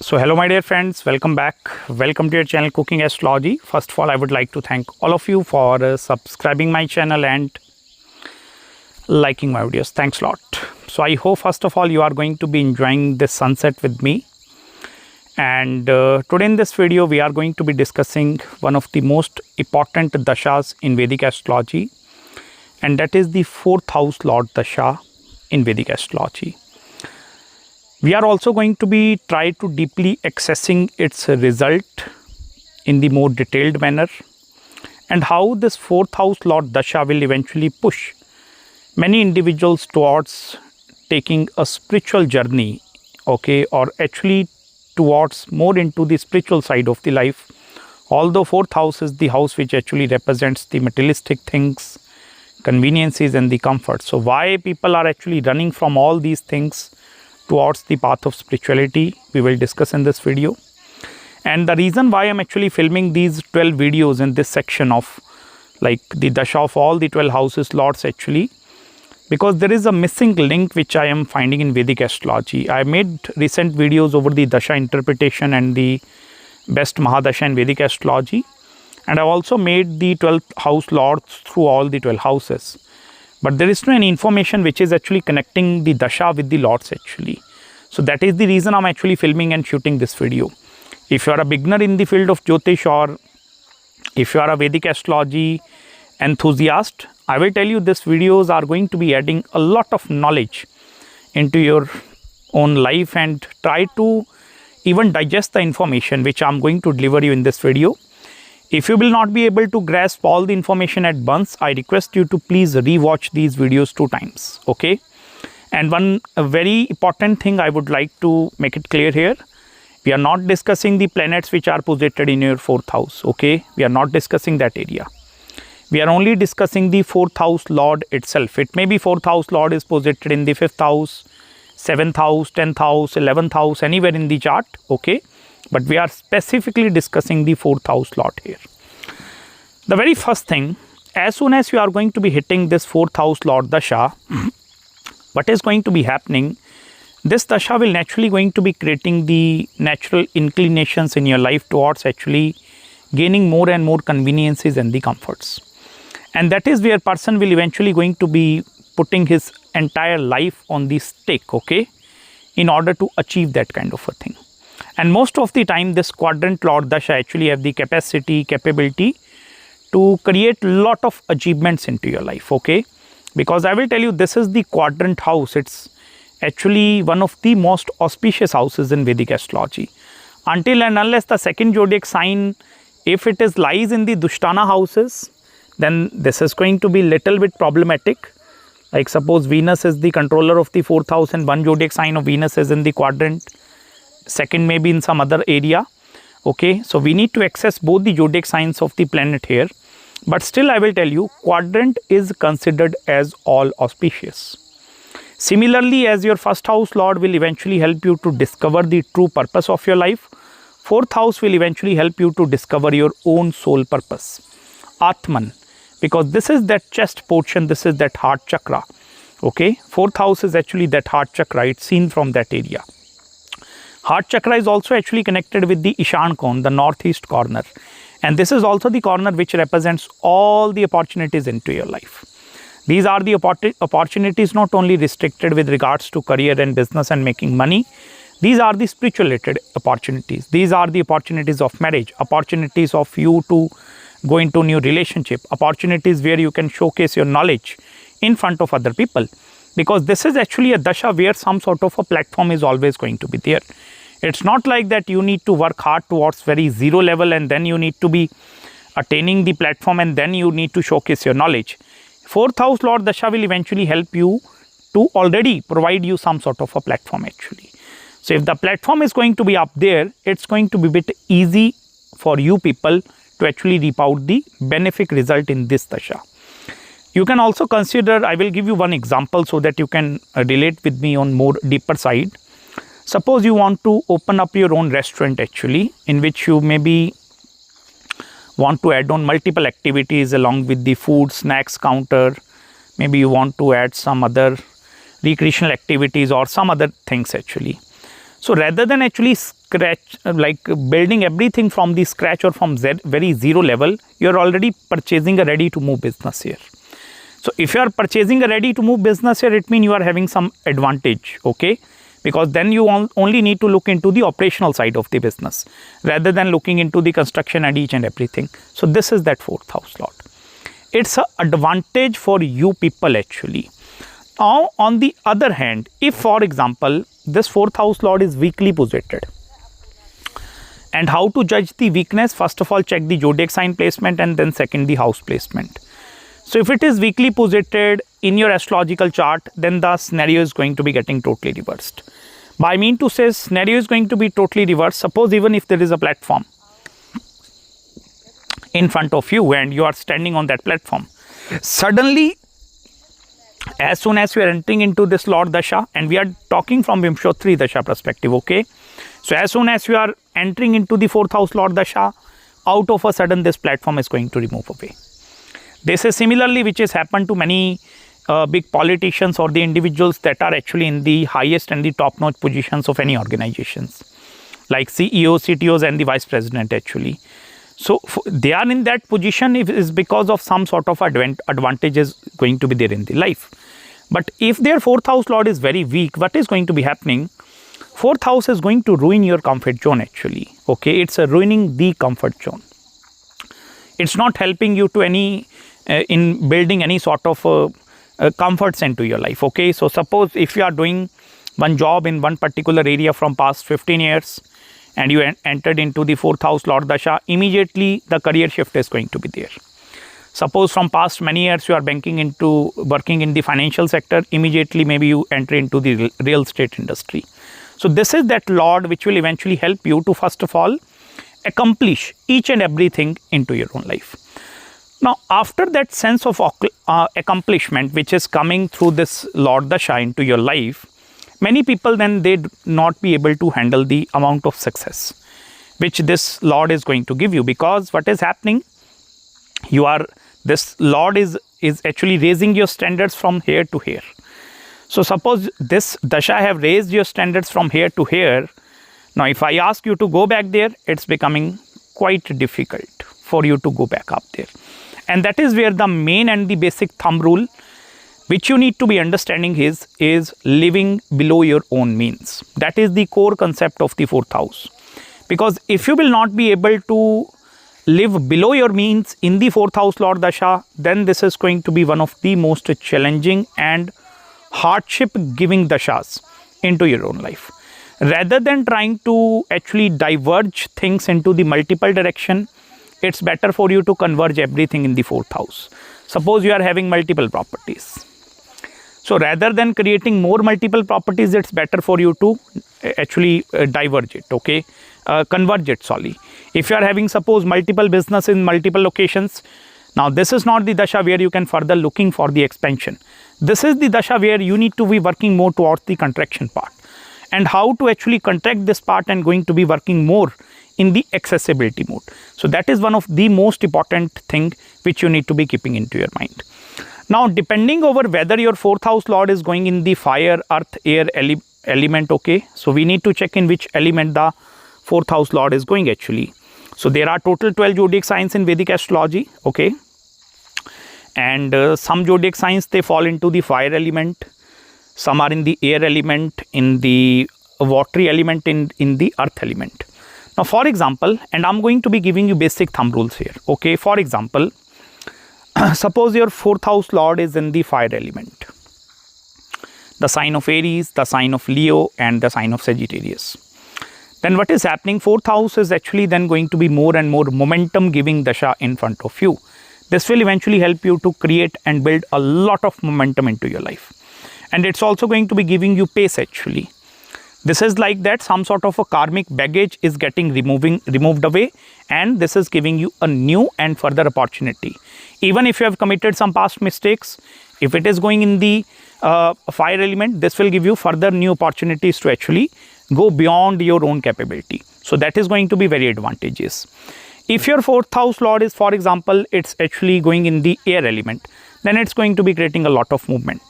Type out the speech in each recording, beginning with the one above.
So hello my dear friends, welcome back. Welcome to your channel Cooking Astrology. First of all, I would like to thank all of you for subscribing my channel and liking my videos. Thanks a lot. So I hope first of all you are going to be enjoying this sunset with me. And today in this video we are going to be discussing one of the most important dashas in Vedic Astrology, and that is the 4th house Lord Dasha in Vedic Astrology. We are also going to be try to deeply accessing its result in the more detailed manner, and how this 4th house Lord Dasha will eventually push many individuals towards taking a spiritual journey, okay, or actually towards more into the spiritual side of the life. Although 4th house is the house which actually represents the materialistic things, conveniences and the comfort. So why people are actually running from all these things towards the path of spirituality, we will discuss in this video. And the reason why I'm actually filming these 12 videos in this section of like the Dasha of all the 12 houses lords, actually because there is a missing link which I am finding in Vedic Astrology. I made recent videos over the Dasha interpretation and the best Mahadasha in Vedic Astrology, and I've also made the 12th house lords through all the 12 houses. But there is no any information which is actually connecting the Dasha with the lords actually. So that is the reason I'm actually filming and shooting this video. If you are a beginner in the field of Jyotish, or if you are a Vedic Astrology enthusiast, I will tell you these videos are going to be adding a lot of knowledge into your own life, and try to even digest the information which I'm going to deliver you in this video. If you will not be able to grasp all the information at once, I request you to please rewatch these videos 2 times, okay? And one very important thing I would like to make it clear here, we are not discussing the planets which are posited in your 4th house, okay? We are not discussing that area. We are only discussing the 4th house Lord itself. It may be 4th house Lord is posited in the 5th house, 7th house, 10th house, 11th house, anywhere in the chart, okay? But we are specifically discussing the 4th house Lord here. The very first thing, as soon as you are going to be hitting this 4th house Lord Dasha, what is going to be happening, this Dasha will naturally going to be creating the natural inclinations in your life towards actually gaining more and more conveniences and the comforts. And that is where person will eventually going to be putting his entire life on the stake, okay, in order to achieve that kind of a thing. And most of the time this quadrant Lord Dasha actually have the capability to create lot of achievements into your life, okay? Because I will tell you, this is the quadrant house. It's actually one of the most auspicious houses in Vedic Astrology. Until and unless the second zodiac sign, if it is lies in the Dushtana houses, then this is going to be little bit problematic. Like suppose Venus is the controller of the 4th house and one zodiac sign of Venus is in the quadrant, second may be in some other area, okay? So we need to access both the zodiac signs of the planet here. But still I will tell you, quadrant is considered as all auspicious. Similarly, as your 1st house Lord will eventually help you to discover the true purpose of your life, 4th house will eventually help you to discover your own soul purpose, Atman, because this is that chest portion, this is that heart chakra, okay? 4th house is actually that heart chakra, it's seen from that area. Heart chakra is also actually connected with the Ishan Kon, the northeast corner. And this is also the corner which represents all the opportunities into your life. These are the opportunities not only restricted with regards to career and business and making money. These are the spiritual related opportunities. These are the opportunities of marriage, opportunities of you to go into new relationship, opportunities where you can showcase your knowledge in front of other people. Because this is actually a Dasha where some sort of a platform is always going to be there. It's not like that you need to work hard towards very zero level and then you need to be attaining the platform and then you need to showcase your knowledge. 4th house Lord Dasha will eventually help you to already provide you some sort of a platform actually. So if the platform is going to be up there, it's going to be a bit easy for you people to actually reap out the benefic result in this Dasha. You can also consider, I will give you one example so that you can relate with me on more deeper side. Suppose you want to open up your own restaurant actually, in which you maybe want to add on multiple activities along with the food, snacks counter. Maybe you want to add some other recreational activities or some other things actually. So rather than actually scratch, like building everything from the scratch or from very zero level, you are already purchasing a ready to move business here. So if you are purchasing a ready to move business here, it means you are having some advantage, okay? Because then you only need to look into the operational side of the business rather than looking into the construction and each and everything. So this is that 4th house lord. It's an advantage for you people actually. Now on the other hand, if for example this 4th house lord is weakly posited, and how to judge the weakness? First of all, check the zodiac sign placement, and then second the house placement. So if it is weakly posited in your astrological chart, then the scenario is going to be getting totally reversed. By I mean to say, scenario is going to be totally reversed. Suppose even if there is a platform in front of you and you are standing on that platform, suddenly as soon as we are entering into this Lord Dasha, and we are talking from Vimshottari Dasha perspective, okay? So as soon as you are entering into the 4th house Lord Dasha, out of a sudden this platform is going to remove away. This is similarly which has happened to many big politicians or the individuals that are actually in the highest and the top-notch positions of any organizations, like CEOs, CTOs and the vice president actually. So they are in that position is because of some sort of advantages going to be there in the life. But if their 4th house lord is very weak, what is going to be happening? 4th house is going to ruin your comfort zone actually. Okay, it's ruining the comfort zone. It's not helping you to any in building any sort of comforts into your life. Okay, so suppose if you are doing one job in one particular area from past 15 years and you entered into the 4th house Lord Dasha, immediately the career shift is going to be there. Suppose from past many years you are working in the financial sector, immediately maybe you enter into the real estate industry. So this is that Lord which will eventually help you to first of all accomplish each and everything into your own life. Now after that sense of accomplishment which is coming through this Lord Dasha into your life, many people then they do not be able to handle the amount of success which this Lord is going to give you, because what is happening, this Lord is actually raising your standards from here to here. So suppose this Dasha have raised your standards from here to here. Now if I ask you to go back there, it's becoming quite difficult for you to go back up there. And that is where the main and the basic thumb rule which you need to be understanding is living below your own means. That is the core concept of the 4th house. Because if you will not be able to live below your means in the 4th house Lord Dasha, then this is going to be one of the most challenging and hardship giving dashas into your own life. Rather than trying to actually diverge things into the multiple direction, it's better for you to converge everything in the 4th house. Suppose you are having multiple properties. So rather than creating more multiple properties, it's better for you to actually diverge it, okay? Converge it, sorry. If you are having suppose multiple business in multiple locations, now this is not the Dasha where you can further looking for the expansion. This is the Dasha where you need to be working more towards the contraction part. And how to actually contract this part and going to be working more in the accessibility mode. So that is one of the most important thing which you need to be keeping into your mind. Now depending over whether your 4th house Lord is going in the fire, earth, air element, okay. So we need to check in which element the 4th house Lord is going actually. So there are total 12 zodiac signs in Vedic astrology, okay. And some zodiac signs they fall into the fire element, some are in the air element, in the watery element, in the earth element. Now for example, and I'm going to be giving you basic thumb rules here, okay. For example, suppose your 4th house Lord is in the fire element, the sign of Aries, the sign of Leo and the sign of Sagittarius. Then what is happening, 4th house is actually then going to be more and more momentum giving Dasha in front of you. This will eventually help you to create and build a lot of momentum into your life. And it's also going to be giving you pace actually. This is like that some sort of a karmic baggage is getting removed away, and this is giving you a new and further opportunity. Even if you have committed some past mistakes, if it is going in the fire element, this will give you further new opportunities to actually go beyond your own capability. So that is going to be very advantageous. If your 4th house Lord is, for example, it's actually going in the air element, then it's going to be creating a lot of movement.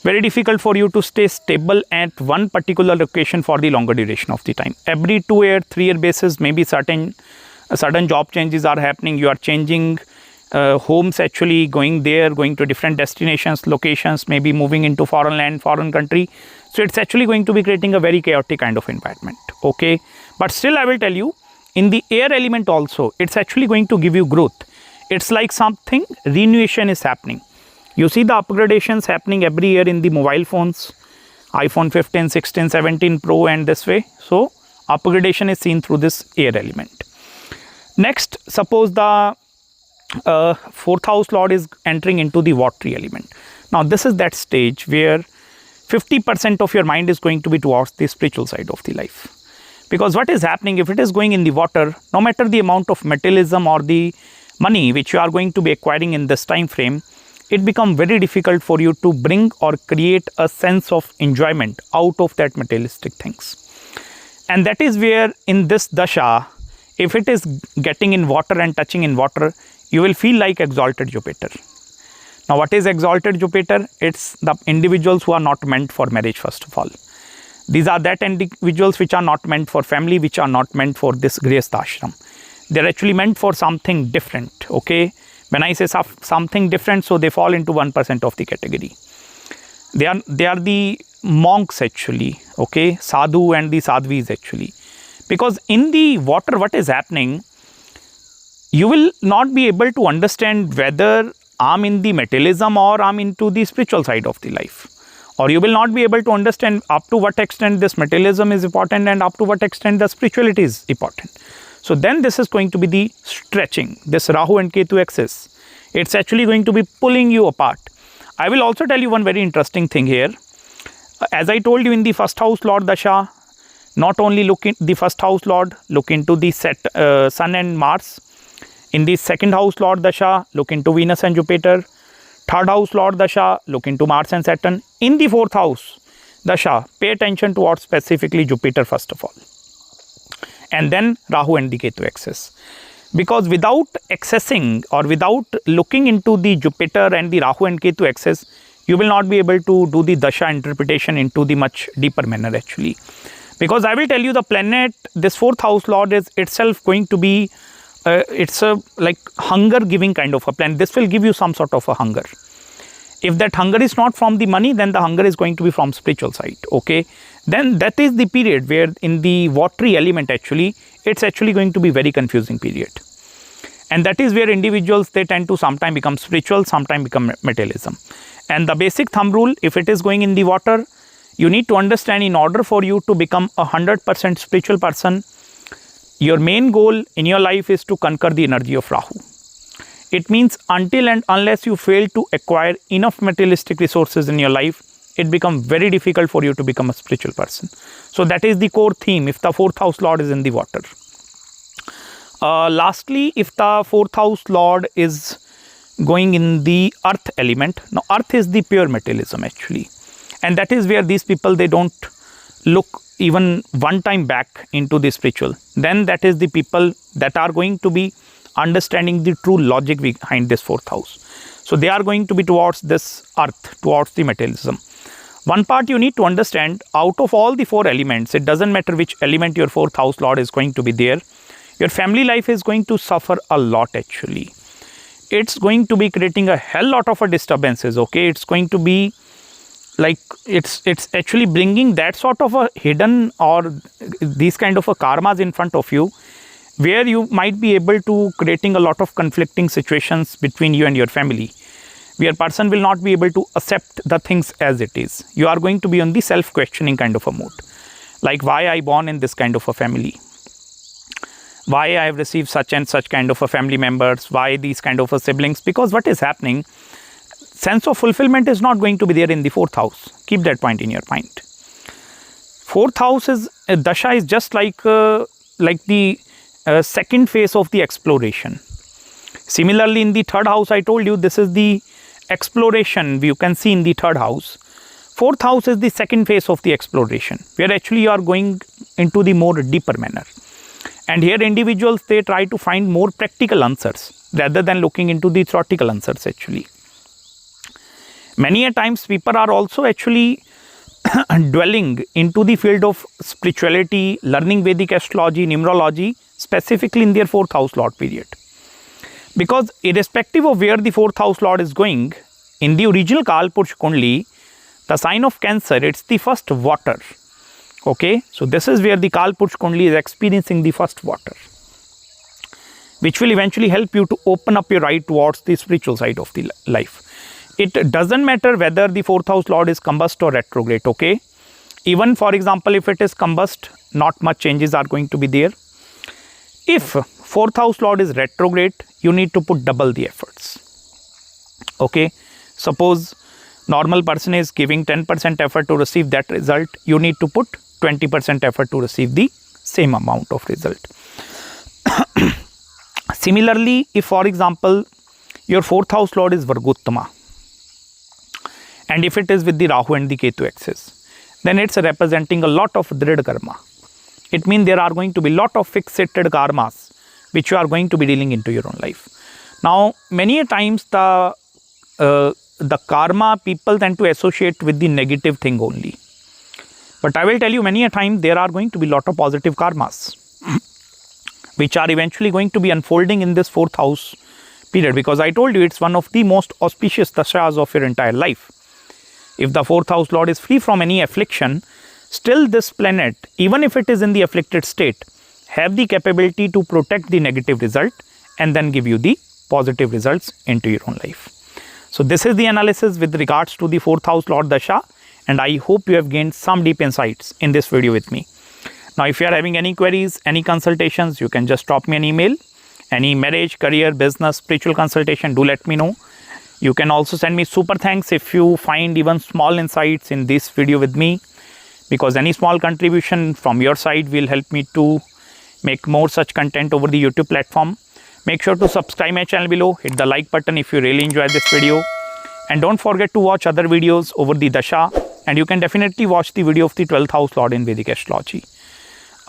very difficult for you to stay stable at one particular location for the longer duration of the time. Every 2-year, 3-year basis, maybe certain job changes are happening. You are changing homes, actually going there, going to different destinations, locations, maybe moving into foreign land, foreign country. So it's actually going to be creating a very chaotic kind of environment. Okay, but still I will tell you, in the air element also, it's actually going to give you growth. It's like something renewation is happening. You see the upgradations happening every year in the mobile phones, iPhone 15, 16, 17 Pro and this way. So upgradation is seen through this air element. Next, suppose the 4th house lord is entering into the watery element. Now this is that stage where 50% of your mind is going to be towards the spiritual side of the life. Because what is happening, if it is going in the water, no matter the amount of materialism or the money which you are going to be acquiring in this time frame, it becomes very difficult for you to bring or create a sense of enjoyment out of that materialistic things. And that is where in this dasha, if it is getting in water and touching in water, you will feel like exalted Jupiter. Now what is exalted Jupiter? It's the individuals who are not meant for marriage, first of all. These are that individuals which are not meant for family, which are not meant for this grihastha ashram. They are actually meant for something different. Okay, when I say something different, so they fall into 1% of the category. They are the monks actually. Okay, sadhu and the sadhvis actually. Because in the water, what is happening, you will not be able to understand whether I'm in the materialism or I'm into the spiritual side of the life. Or you will not be able to understand up to what extent this materialism is important and up to what extent the spirituality is important. So then this is going to be the stretching, this Rahu and Ketu axis. It's actually going to be pulling you apart. I will also tell you one very interesting thing here. As I told you in the 1st house lord dasha, not only look in the 1st house lord, look into the sun and Mars. In the 2nd house lord dasha, look into Venus and Jupiter. 3rd house lord dasha, look into Mars and Saturn. In the 4th house dasha, pay attention towards specifically Jupiter first of all. And then Rahu and the Ketu axis. Because without accessing or without looking into the Jupiter and the Rahu and Ketu axis, you will not be able to do the dasha interpretation into the much deeper manner actually. Because I will tell you, the planet, this 4th house lord is itself going to be, it's a like hunger giving kind of a planet. This will give you some sort of a hunger. If that hunger is not from the money, then the hunger is going to be from spiritual side. Okay, then that is the period where in the watery element actually, it's actually going to be very confusing period. And that is where individuals, they tend to sometime become spiritual, sometime become materialism. And the basic thumb rule, if it is going in the water, you need to understand, in order for you to become a 100% spiritual person, your main goal in your life is to conquer the energy of Rahu. It means until and unless you fail to acquire enough materialistic resources in your life, it becomes very difficult for you to become a spiritual person. So that is the core theme if the 4th house lord is in the water. Lastly, if the 4th house lord is going in the earth element, now earth is the pure materialism actually. And that is where these people, they don't look even one time back into the spiritual. Then that is the people that are going to be understanding the true logic behind this 4th house. So they are going to be towards this earth, towards the materialism. One part you need to understand, out of all the 4 elements, it doesn't matter which element your 4th house lord is going to be there, your family life is going to suffer a lot actually. It's going to be creating a hell lot of disturbances. Okay, it's going to be like it's actually bringing that sort of a hidden or these kind of a karmas in front of you, where you might be able to creating a lot of conflicting situations between you and your family, where person will not be able to accept the things as it is. You are going to be on the self-questioning kind of a mood, like why I born in this kind of a family, why I have received such and such kind of a family members, why these kind of a siblings. Because what is happening, sense of fulfillment is not going to be there in the 4th house. Keep that point in your mind. 4th house is dasha is just like the second phase of the exploration. Similarly, in the 3rd house, I told you this is the exploration you can see in the 3rd house. 4th house is the second phase of the exploration, where actually you are going into the more deeper manner. And here individuals, they try to find more practical answers rather than looking into the theoretical answers actually. Many a times people are also actually dwelling into the field of spirituality, learning Vedic astrology, numerology, specifically in their 4th house lord period. Because irrespective of where the 4th house lord is going, in the original Kalpursh Kundli, the sign of Cancer, it's the first water. Okay, so this is where the Kalpursh Kundli is experiencing the first water, which will eventually help you to open up your eye towards the spiritual side of the life. It doesn't matter whether the 4th house lord is combust or retrograde, okay? Even for example, if it is combust, not much changes are going to be there. If 4th house lord is retrograde, you need to put double the efforts. Okay, suppose normal person is giving 10% effort to receive that result, you need to put 20% effort to receive the same amount of result. Similarly, if for example, your 4th house lord is Vargottama, and if it is with the Rahu and the Ketu axis, then it's representing a lot of Drid karma. It means there are going to be lot of fixated karmas which you are going to be dealing into your own life. Now, many a times the karma people tend to associate with the negative thing only. But I will tell you, many a time there are going to be lot of positive karmas which are eventually going to be unfolding in this 4th house period, because I told you it's one of the most auspicious dashas of your entire life. If the 4th house lord is free from any affliction, still this planet, even if it is in the afflicted state, have the capability to protect the negative result and then give you the positive results into your own life. So this is the analysis with regards to the 4th house lord dasha, and I hope you have gained some deep insights in this video with me. Now, if you are having any queries, any consultations, you can just drop me an email. Any marriage, career, business, spiritual consultation, do let me know. You can also send me super thanks if you find even small insights in this video with me, because any small contribution from your side will help me to make more such content over the YouTube platform. Make sure to subscribe my channel below, hit the like button if you really enjoyed this video, and don't forget to watch other videos over the Dasha, and you can definitely watch the video of the 12th house lord in Vedic Astrology.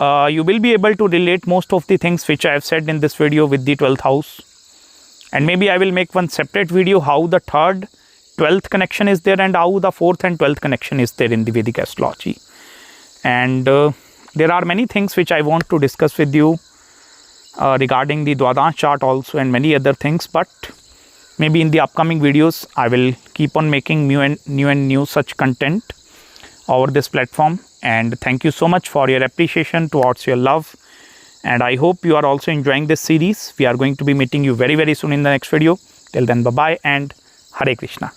You will be able to relate most of the things which I have said in this video with the 12th house. And maybe I will make one separate video how the 3rd, 12th connection is there and how the 4th and 12th connection is there in the Vedic Astrology. And there are many things which I want to discuss with you regarding the Dwadash chart also, and many other things. But maybe in the upcoming videos, I will keep on making new such content over this platform. And thank you so much for your appreciation towards your love. And I hope you are also enjoying this series. We are going to be meeting you very, very soon in the next video. Till then, bye-bye and Hare Krishna.